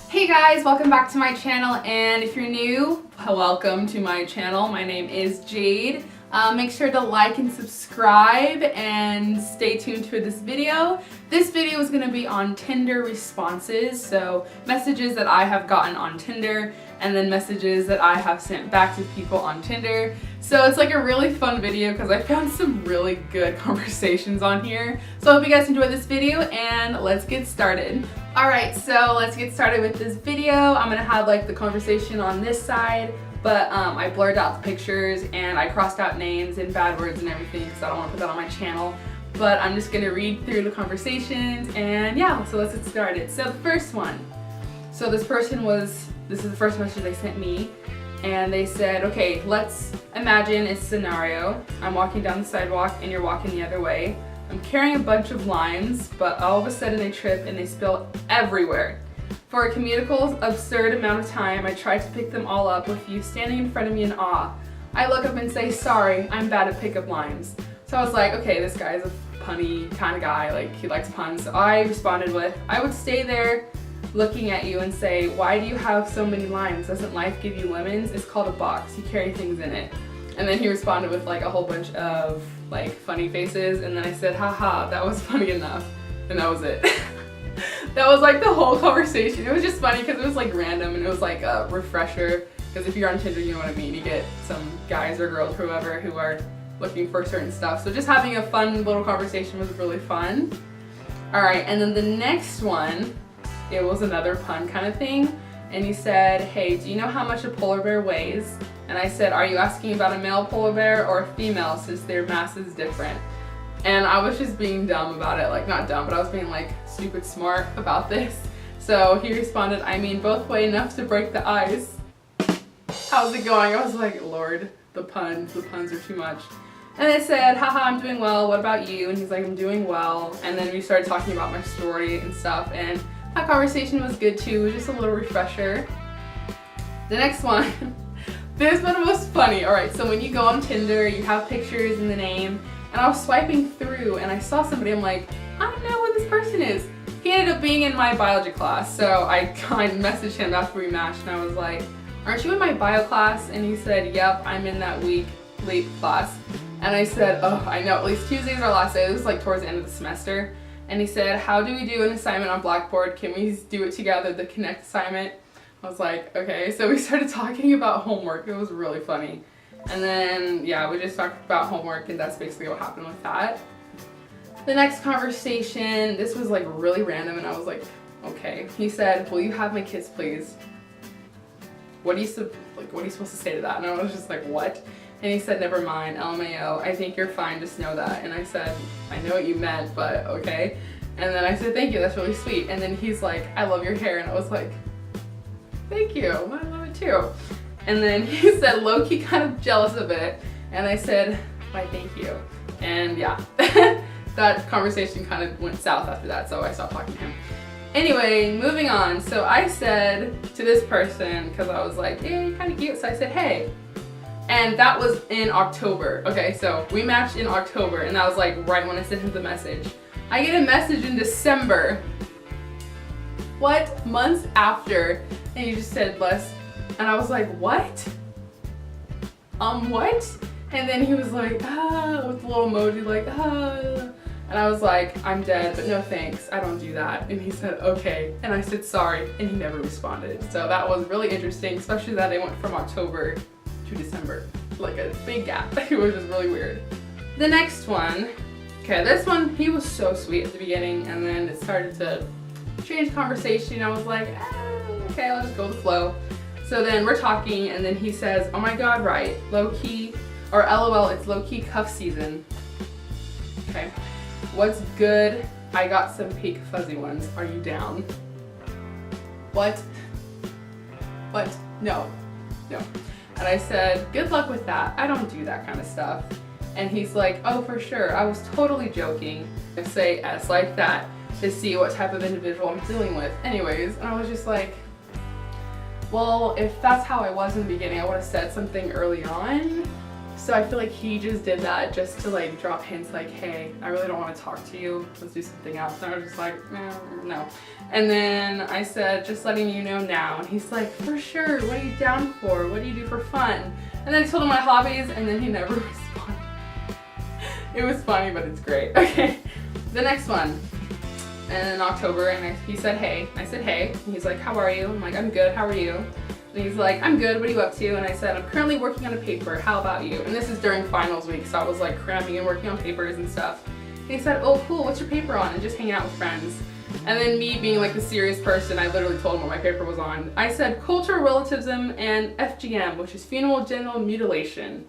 Hey guys, welcome back to my channel, and if you're new, welcome to my channel. My name is Jade. Make sure to like and subscribe and stay tuned for this video. This video is going to be on Tinder responses, so messages that I have gotten on Tinder and then messages that I have sent back to people on Tinder. So it's like a really fun video because I found some really good conversations on here. So I hope you guys enjoy this video and let's get started. Alright, so let's get started with this video. I'm going to have like the conversation on this side, but I blurred out the pictures and I crossed out names and bad words and everything because I don't want to put that on my channel. But I'm just going to read through the conversations and yeah, so let's get started. So the first one. So this is the first message they sent me, and they said, okay, let's imagine it's a scenario. I'm walking down the sidewalk and you're walking the other way. I'm carrying a bunch of limes, but all of a sudden they trip and they spill everywhere. For a comical, absurd amount of time, I try to pick them all up with you standing in front of me in awe. I look up and say, sorry, I'm bad at pick up limes. So I was like, okay, this guy's a punny kind of guy, like he likes puns. So I responded with, I would stay there looking at you and say, why do you have so many limes? Doesn't life give you lemons? It's called a box. You carry things in it. And then he responded with like a whole bunch of like funny faces, and then I said, haha, that was funny enough. And that was it. That was like the whole conversation. It was just funny because it was like random and it was like a refresher, because if you're on Tinder, you know what I mean. You get some guys or girls, whoever, who are looking for certain stuff. So just having a fun little conversation was really fun. Alright, and then the next one, it was another pun kind of thing, and he said, hey, do you know how much a polar bear weighs? And I said, are you asking about a male polar bear or a female, since their mass is different? And I was just being dumb about it, like not dumb, but I was being like stupid smart about this. So he responded, I mean both weigh enough to break the ice. How's it going? I was like, Lord, the puns are too much. And I said, haha, I'm doing well, what about you? And he's like, I'm doing well. And then we started talking about my story and stuff, and that conversation was good too. It was just a little refresher. The next one, this one was funny. Alright, so when you go on Tinder, you have pictures in the name, and I was swiping through and I saw somebody, I'm like, I don't know who this person is. He ended up being in my biology class, so I kind of messaged him after we matched and I was like, aren't you in my bio class? And he said, yep, I'm in that week late class. And I said, oh, I know, at least Tuesday's our last day. It was like towards the end of the semester. And he said, how do we do an assignment on Blackboard? Can we do it together, the Connect assignment? I was like, okay. So we started talking about homework. It was really funny. And then, yeah, we just talked about homework, and that's basically what happened with that. The next conversation, this was like really random, and I was like, okay. He said, will you have my kiss, please? What are you supposed to say to that? And I was just like, what? And he said, never mind, LMAO, I think you're fine, just know that. And I said, I know what you meant, but okay. And then I said, thank you, that's really sweet. And then he's like, I love your hair. And I was like, thank you, I love it too. And then he said, low-key kind of jealous of it. And I said, why, thank you. And yeah, that conversation kind of went south after that, so I stopped talking to him. Anyway, moving on. So I said to this person, because I was like, yeah, you're kind of cute. So I said, hey. And that was in October. Okay, so we matched in October, and that was like right when I sent him the message. I get a message in December. What? Months after. And he just said, bless. And I was like, what? What? And then he was like, ah, with a little emoji, like, ah. And I was like, I'm dead, but no thanks, I don't do that. And he said, okay. And I said, sorry, and he never responded. So that was really interesting, especially that it went from October to December, like a big gap. It was just really weird. The next one, okay, this one, he was so sweet at the beginning, and then it started to change conversation. I was like, okay, I'll just go with the flow. So then we're talking, and then he says, oh my god, right, low-key, or LOL, it's low-key cuff season. Okay, what's good? I got some pink fuzzy ones, are you down? What? No. And I said, good luck with that. I don't do that kind of stuff. And he's like, oh, for sure. I was totally joking. I say S like that to see what type of individual I'm dealing with. Anyways, and I was just like, well, if that's how I was in the beginning, I would have said something early on. So I feel like he just did that just to like drop hints like, hey, I really don't want to talk to you. Let's do something else. And I was just like, no. And then I said, just letting you know now. And he's like, for sure. What are you down for? What do you do for fun? And then I told him my hobbies and then he never responded. It was funny, but it's great. Okay, the next one. And in October, and he said, hey. I said, hey. And he's like, how are you? I'm like, I'm good. How are you? And he's like, I'm good. What are you up to? And I said, I'm currently working on a paper. How about you? And this is during finals week, so I was like cramming and working on papers and stuff. And he said, oh, cool. What's your paper on? And just hanging out with friends. And then me being like the serious person, I literally told him what my paper was on. I said, cultural relativism and FGM, which is fetal genital mutilation.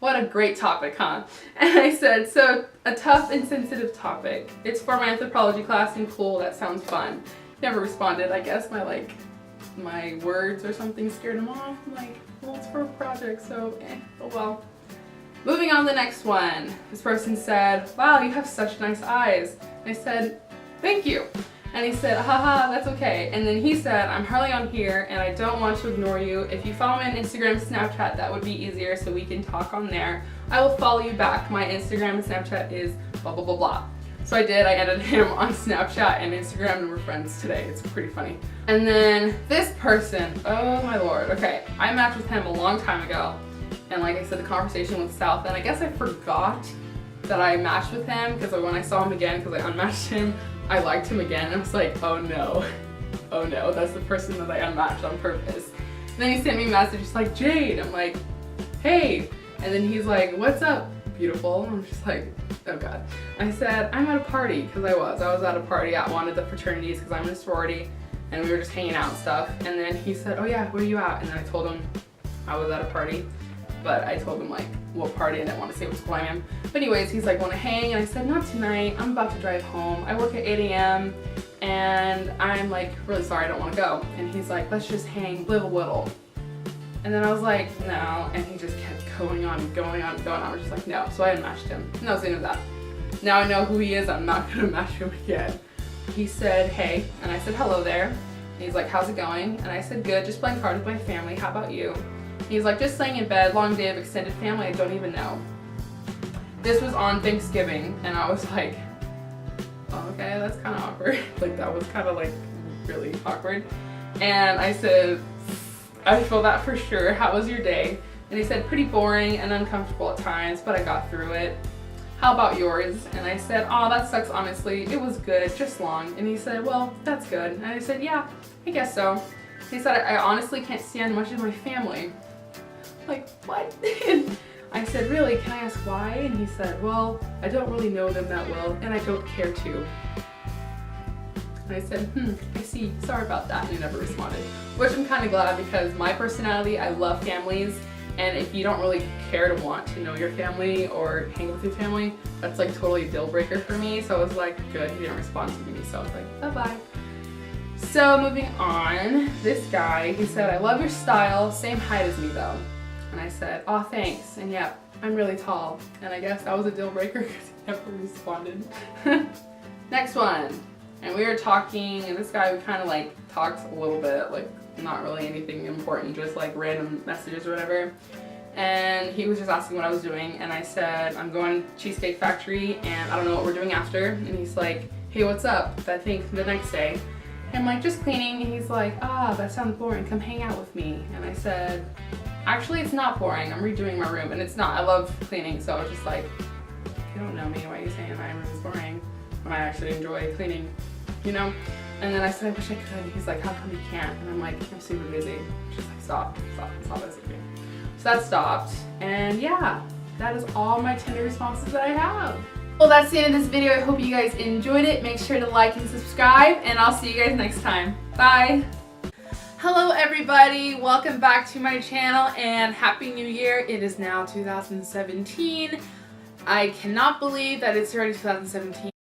What a great topic, huh? And I said, so a tough and sensitive topic. It's for my anthropology class and cool, that sounds fun. Never responded. I guess my words or something scared him off. I'm like, well, it's for a project, so oh well. Moving on to the next one. This person said, wow, you have such nice eyes. And I said, thank you. And he said, haha, that's okay. And then he said, I'm hardly on here and I don't want to ignore you. If you follow me on Instagram, Snapchat, that would be easier so we can talk on there. I will follow you back. My Instagram and Snapchat is blah, blah, blah, blah. So I did. I added him on Snapchat and Instagram and we're friends today. It's pretty funny. And then this person, oh my lord. Okay, I matched with him a long time ago. And like I said, the conversation went south and I guess I forgot that I matched with him because when I saw him again, because I unmatched him, I liked him again and I was like, oh no, that's the person that I unmatched on purpose. And then he sent me a message, he's like, Jade. I'm like, hey. And then he's like, what's up, beautiful? And I'm just like, oh god. I said, I'm at a party, because I was at a party at one of the fraternities because I'm in a sorority and we were just hanging out and stuff. And then he said, oh yeah, where are you at? And then I told him I was at a party. But I told him like what party and I didn't want to say what school I'm in. But anyways, he's like, want to hang? And I said, not tonight. I'm about to drive home. I work at 8 a.m. and I'm like really sorry, I don't want to go. And he's like, let's just hang, live a little. And then I was like, no. And he just kept going on and going on and going on. I was just like, no. So I unmatched him. And that was the end of that. Now I know who he is. I'm not going to match him again. He said, hey. And I said, hello there. And he's like, how's it going? And I said, good. Just playing cards with my family. How about you? He's like, just laying in bed, long day of extended family, I don't even know. This was on Thanksgiving, and I was like, oh, okay, that's kind of awkward. Like, that was kind of like really awkward. And I said, I feel that for sure. How was your day? And he said, pretty boring and uncomfortable at times, but I got through it. How about yours? And I said, oh, that sucks, honestly. It was good, just long. And he said, well, that's good. And I said, yeah, I guess so. He said, I honestly can't stand much of my family. Like, what? I said, really, can I ask why? And he said, well, I don't really know them that well, and I don't care to. And I said, I see, sorry about that, and he never responded. Which I'm kind of glad because my personality, I love families, and if you don't really care to want to know your family or hang with your family, that's like totally a deal breaker for me. So I was like, good, he didn't respond to me, so I was like, bye-bye. So moving on, this guy, he said, I love your style, same height as me though. And I said, oh, thanks. And yeah, I'm really tall. And I guess that was a deal breaker because he never responded. Next one. And we were talking, and this guy, we kind of like talked a little bit, like not really anything important, just like random messages or whatever. And he was just asking what I was doing. And I said, I'm going to Cheesecake Factory and I don't know what we're doing after. And he's like, hey, what's up? I think the next day. And I'm like, just cleaning. And he's like, ah, that sounds boring. Come hang out with me. And I said, actually, it's not boring. I'm redoing my room, and it's not. I love cleaning, so I was just like, you don't know me. Why are you saying my room is boring when I actually enjoy cleaning, you know? And then I said, I wish I could. And he's like, how come you can't? And I'm like, I'm super busy. She's like, stop this with me. So that stopped, and yeah, that is all my Tinder responses that I have. Well, that's the end of this video. I hope you guys enjoyed it. Make sure to like and subscribe, and I'll see you guys next time. Bye. Hello everybody, welcome back to my channel and Happy New Year. It is now 2017. I cannot believe that it's already 2017.